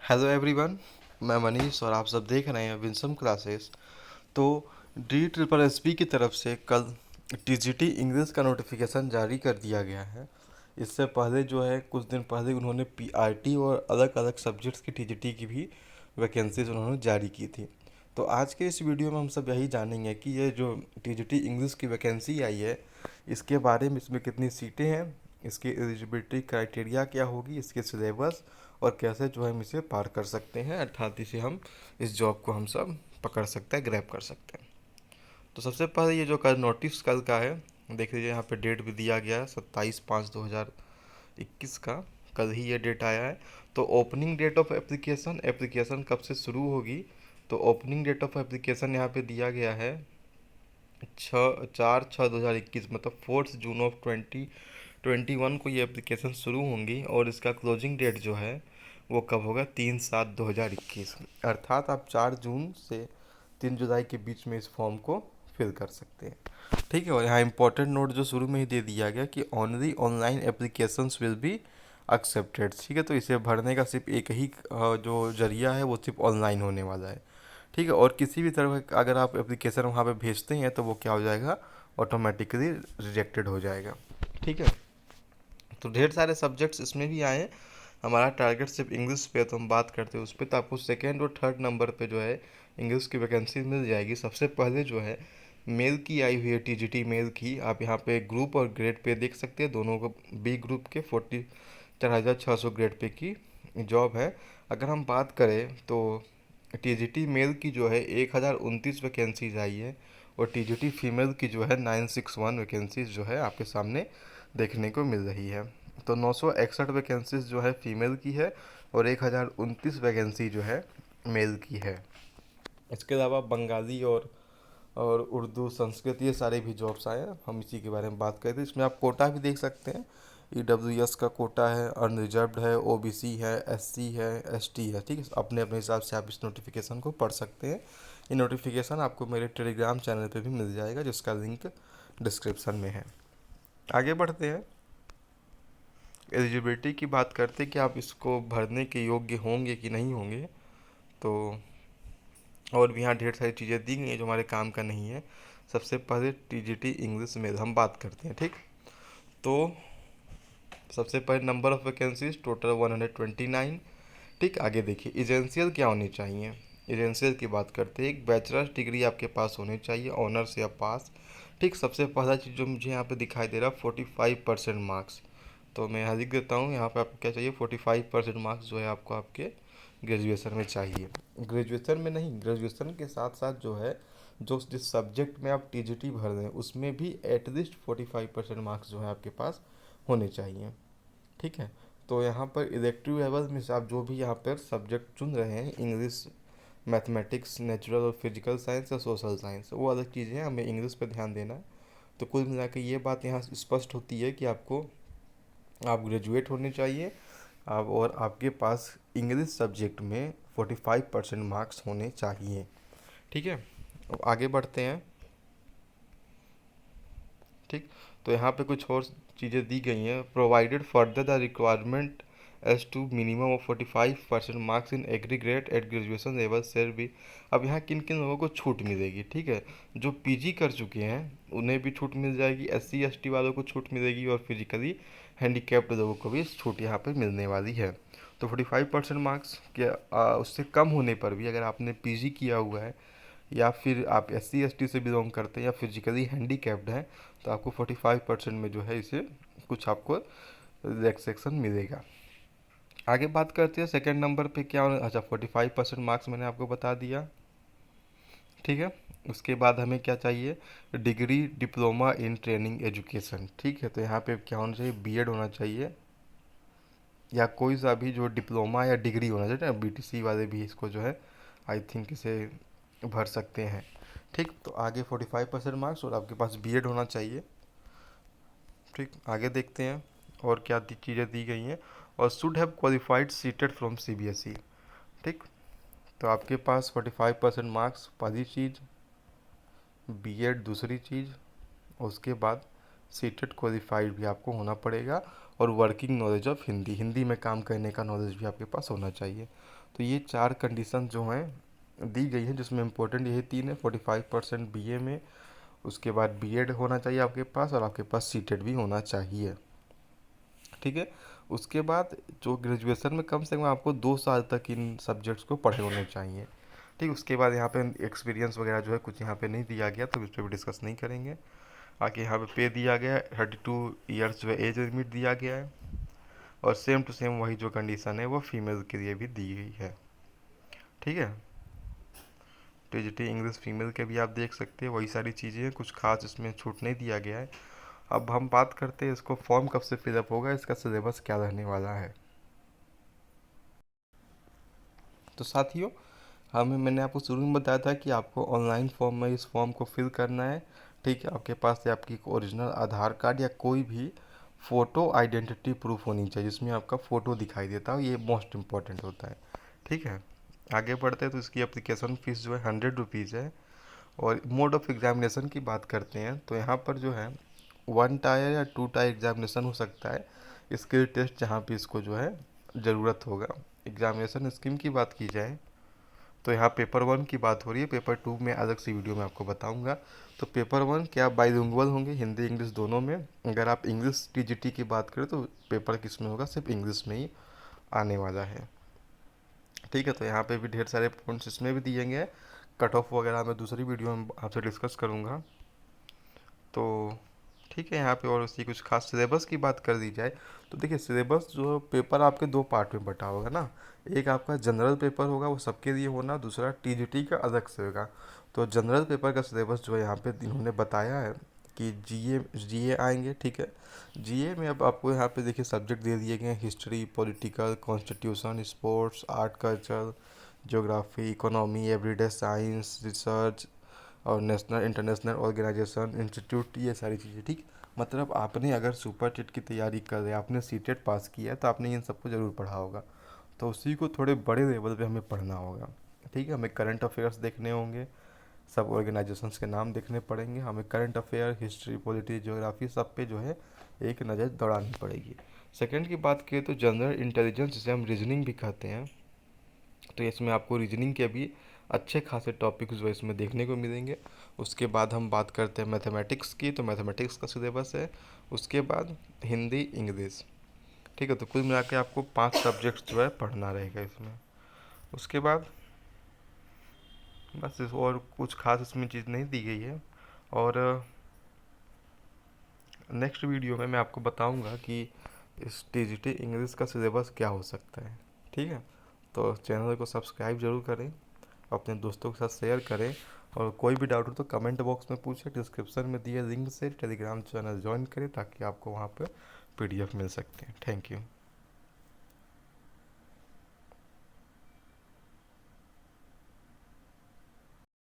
Hello everyone, मैं मनीष और आप सब देख रहे हैं विंसम क्लासेस। तो DSSB की तरफ से कल TGT इंग्लिश का नोटिफिकेशन जारी कर दिया गया है। इससे पहले जो है कुछ दिन पहले उन्होंने PRT और अलग अलग सब्जेक्ट्स की TGT की भी वैकेंसीज उन्होंने जारी की थी। तो आज के इस वीडियो में हम सब यही जानेंगे कि ये जो TGT इंग्लिश की वैकेंसी आई है इसके बारे में, इसमें कितनी सीटें हैं, इसकी एलिजिबिलिटी क्राइटेरिया क्या होगी, इसके सिलेबस और कैसे जो है हम इसे पार कर सकते हैं, अर्थात इसे हम इस जॉब को हम सब पकड़ सकते हैं, ग्रैब कर सकते हैं। तो सबसे पहले ये जो कल नोटिस कल का है, देख लीजिए यहाँ पे डेट भी दिया गया है 27/5/2021 का। कल ही ये डेट आया है। तो opening date of application, application कब से शुरू होगी, तो ओपनिंग डेट ऑफ एप्लीकेशन यहाँ पे दिया गया है 4/6/2021, मतलब 4 जून ऑफ 2021 को ये एप्लीकेशन शुरू होंगी और इसका क्लोजिंग डेट जो है वो कब होगा, 3/7/2021। अर्थात आप 4 जून से 3 जुलाई के बीच में इस फॉर्म को फिल कर सकते हैं। ठीक है। और यहाँ इंपॉर्टेंट नोट जो शुरू में ही दे दिया गया कि only online applications will be accepted. ठीक है। तो इसे भरने का सिर्फ एक ही जो जरिया है वो सिर्फ ऑनलाइन होने वाला है। ठीक है। और किसी भी तरह का अगर आप एप्लीकेशन वहाँ पे भेजते हैं तो वो क्या हो जाएगा, ऑटोमेटिकली रिजेक्टेड हो जाएगा। ठीक है। तो ढेर सारे सब्जेक्ट्स इसमें भी आए हैं। हमारा टारगेट सिर्फ इंग्लिश पे है तो हम बात करते हैं उस पर। तो आपको सेकेंड और थर्ड नंबर पे जो है इंग्लिश की वैकेंसी मिल जाएगी। सबसे पहले जो है मेल की आई हुई है, TGT मेल की। आप यहाँ पे ग्रुप और ग्रेड पे देख सकते हैं, दोनों को बी ग्रुप के 44,600 ग्रेड पे की जॉब है। अगर हम बात करें तो TGT मेल की जो है 1029 वैकेंसीज आई है और TGT फीमेल की जो है 961 वैकेंसीज जो है आपके सामने देखने को मिल रही है। तो 961 वैकेंसीज जो है फीमेल की है और 1029 वैकेंसी जो है मेल की है। इसके अलावा बंगाली और उर्दू, संस्कृत, ये सारे भी जॉब्स आए हैं। हम इसी के बारे में बात करते हैं। इसमें आप कोटा भी देख सकते हैं। EWS का कोटा है, अनरिजर्व्ड है, OBC है, SC है, ST है। ठीक है। अपने अपने हिसाब से आप इस नोटिफिकेशन को पढ़ सकते हैं। ये नोटिफिकेशन आपको मेरे टेलीग्राम चैनल पे भी मिल जाएगा जिसका लिंक डिस्क्रिप्शन में है। आगे बढ़ते हैं। एलिजिबिलिटी की बात करते हैं कि आप इसको भरने के योग्य होंगे कि नहीं होंगे। तो और भी यहाँ ढेर सारी चीज़ें दी गई हैं जो हमारे काम का नहीं है। सबसे पहले TGT इंग्लिश में हम बात करते हैं। ठीक। तो सबसे पहले नंबर ऑफ़ वैकेंसीज टोटल 129। ठीक। आगे देखिए एजेंशियल क्या होनी चाहिए। एजेंशियल की बात करते हैं, एक बैचलर्स डिग्री आपके पास होनी चाहिए, ऑनर्स या पास। ठीक। सबसे पहला चीज़ जो मुझे यहाँ पे दिखाई दे रहा है 45% मार्क्स। तो मैं यहाँ लिख देता हूँ, यहाँ पे आपको क्या चाहिए, 45% मार्क्स जो है आपको आपके ग्रेजुएशन में चाहिए। ग्रेजुएशन में नहीं, ग्रेजुएशन के साथ साथ जो है जो जिस सब्जेक्ट में आप TGT भर रहे हैं उसमें भी एटलीस्ट 45% मार्क्स जो है आपके पास होने चाहिए। ठीक है। तो यहाँ पर इलेक्टिव लेवल में से आप जो भी यहाँ पर सब्जेक्ट चुन रहे हैं, इंग्लिश, मैथमेटिक्स, नेचुरल और फिजिकल साइंस या सोशल साइंस, वो अलग चीज़ें हैं, हमें इंग्लिश पर ध्यान देना है। तो कुल मिला के ये बात यहाँ स्पष्ट होती है कि आप ग्रेजुएट होने चाहिए आप, और आपके पास इंग्लिश सब्जेक्ट में 45% मार्क्स होने चाहिए। ठीक है। अब आगे बढ़ते हैं। ठीक। तो यहाँ पे कुछ और चीज़ें दी गई हैं। Provided further the requirement as to minimum of 45% marks in aggregate at graduation level share भी। अब यहाँ किन किन लोगों को छूट मिलेगी। ठीक है। जो PG कर चुके हैं उन्हें भी छूट मिल जाएगी, SC ST वालों को छूट मिलेगी और फिजिकली हैंडीकैप्ड लोगों को भी छूट यहाँ पर मिलने वाली है। तो 45% मार्क्स के उससे कम होने पर भी अगर आपने PG किया हुआ है या फिर आप SC ST से बिलोंग करते हैं या फिजिकली हैंडीकैप्ड हैं तो आपको 45% में जो है इसे कुछ आपको रिलैक्सेशन मिलेगा। आगे बात करते हैं सेकंड नंबर पे क्या होना। अच्छा, 45% मार्क्स मैंने आपको बता दिया। ठीक है। उसके बाद हमें क्या चाहिए, degree, diploma in training education. ठीक है। तो यहाँ पे क्या होना चाहिए, BEd होना चाहिए या कोई सा भी जो डिप्लोमा या डिग्री होना चाहिए ना। BTC वाले भी इसको जो है आई थिंक इसे भर सकते हैं। ठीक। तो आगे 45% मार्क्स और आपके पास BEd होना चाहिए। ठीक। आगे देखते हैं और क्या चीज़ें दी गई हैं। और should have qualified seated from CBSE। ठीक। तो आपके पास 45% मार्क्स पहली चीज़, BEd दूसरी चीज़, और उसके बाद सीटेड क्वालिफाइड भी आपको होना पड़ेगा। और working knowledge of Hindi, Hindi में काम करने का नॉलेज भी आपके पास होना चाहिए। तो ये 4 कंडीशन जो हैं दी गई हैं, जिसमें इम्पोर्टेंट यही 3 है। 45% बीए में, उसके बाद बीएड होना चाहिए आपके पास, और आपके पास सीटेड भी होना चाहिए। ठीक है। उसके बाद जो ग्रेजुएशन में कम से कम आपको 2 साल तक इन सब्जेक्ट्स को पढ़े होने चाहिए। ठीक, उसके बाद यहाँ पे एक्सपीरियंस वगैरह जो है कुछ यहाँ पे नहीं दिया गया, तो इस पर भी डिस्कस नहीं करेंगे। आगे यहाँ पे दिया गया है 32 ईयर्स जो है एज लिमिट दिया गया है, और सेम टू सेम वही जो कंडीशन है वो फीमेल के लिए भी दी गई है। ठीक है। टीजीटी इंग्लिश फीमेल के भी आप देख सकते हैं, वही सारी चीज़ें हैं, कुछ खास इसमें छूट नहीं दिया गया है। अब हम बात करते हैं इसको फॉर्म कब से फिलअप होगा, इसका सिलेबस क्या रहने वाला है। तो साथियों, मैंने आपको शुरू में बताया था कि आपको ऑनलाइन फॉर्म में इस फॉर्म को फिल करना है। ठीक है। आपके पास से आपकी ओरिजिनल आधार कार्ड या कोई भी फ़ोटो आइडेंटिटी प्रूफ होनी चाहिए, जिसमें आपका फ़ोटो दिखाई देता हो, ये मोस्ट इम्पॉर्टेंट होता है। ठीक है। आगे बढ़ते हैं तो इसकी एप्लीकेशन फ़ीस जो है 100 रुपीज़ है। और मोड ऑफ एग्ज़ामिनेशन की बात करते हैं तो यहाँ पर जो है 1 टायर या 2 टायर एग्ज़ामिनेशन हो सकता है, स्किल टेस्ट जहाँ पे इसको जो है ज़रूरत होगा। एग्ज़ामिनेशन स्कीम की बात की जाए तो यहाँ पेपर 1 की बात हो रही है, पेपर 2 में अलग सी वीडियो में आपको बताऊंगा। तो पेपर 1 क्या बाइलिंगुअल होंगे, हिंदी इंग्लिश दोनों में। अगर आप इंग्लिश टीजीटी की बात करें तो पेपर किस में होगा, सिर्फ इंग्लिश में ही आने वाला है। ठीक है। तो यहाँ पे भी ढेर सारे पॉइंट्स इसमें भी दिए गए हैं, कट ऑफ वगैरह मैं दूसरी वीडियो में आपसे डिस्कस करूँगा। तो ठीक है। यहाँ पे और उसकी कुछ खास सिलेबस की बात कर दी जाए तो देखिए, सिलेबस जो पेपर आपके 2 पार्ट में बटा होगा ना। एक आपका जनरल पेपर होगा, वो सबके लिए होना, दूसरा टीजीटी का अलग से होगा। तो जनरल पेपर का सिलेबस जो है यहाँ पे इन्होंने बताया है कि जीए आएंगे। ठीक है। जीए में अब आपको यहाँ पे देखिए सब्जेक्ट दे दिए गए हैं, history, political, constitution, sports, art culture, geography, economy, everyday science, research, और नेशनल इंटरनेशनल ऑर्गेनाइजेशन, इंस्टीट्यूट, ये सारी चीज़ें। ठीक। मतलब आपने अगर सुपर टेट की तैयारी कर रहे हैं, आपने सीटेट पास किया है, तो आपने इन सबको ज़रूर पढ़ा होगा। तो उसी को थोड़े बड़े लेवल पे हमें पढ़ना होगा। ठीक है। हमें करंट अफेयर्स देखने होंगे, सब ऑर्गेनाइजेशंस के नाम देखने पड़ेंगे, हमें current affair, history, polity, geography, सब पे जो है एक नज़र दौड़ानी पड़ेगी। सेकंड की बात करें तो जनरल इंटेलिजेंस, जिसे हम रीजनिंग भी कहते हैं, तो इसमें आपको रीजनिंग के भी अच्छे खासे टॉपिक्स जो इसमें देखने को मिलेंगे। उसके बाद हम बात करते हैं मैथमेटिक्स की, तो मैथमेटिक्स का सिलेबस है। उसके बाद हिंदी, इंग्लिश। ठीक है। तो कुल मिला के आपको 5 सब्जेक्ट्स जो है पढ़ना रहेगा इसमें। उसके बाद बस और कुछ खास इसमें चीज़ नहीं दी गई है। और नेक्स्ट वीडियो में मैं आपको बताऊंगा कि इस टीजीटी इंग्लिश का सिलेबस क्या हो सकता है। ठीक है। तो चैनल को सब्सक्राइब जरूर करें, अपने दोस्तों के साथ शेयर करें, और कोई भी डाउट हो तो कमेंट बॉक्स में पूछें। डिस्क्रिप्शन में दिए लिंक से टेलीग्राम चैनल ज्वाइन करें ताकि आपको वहाँ पर पीडीएफ मिल सकते हैं। Thank you.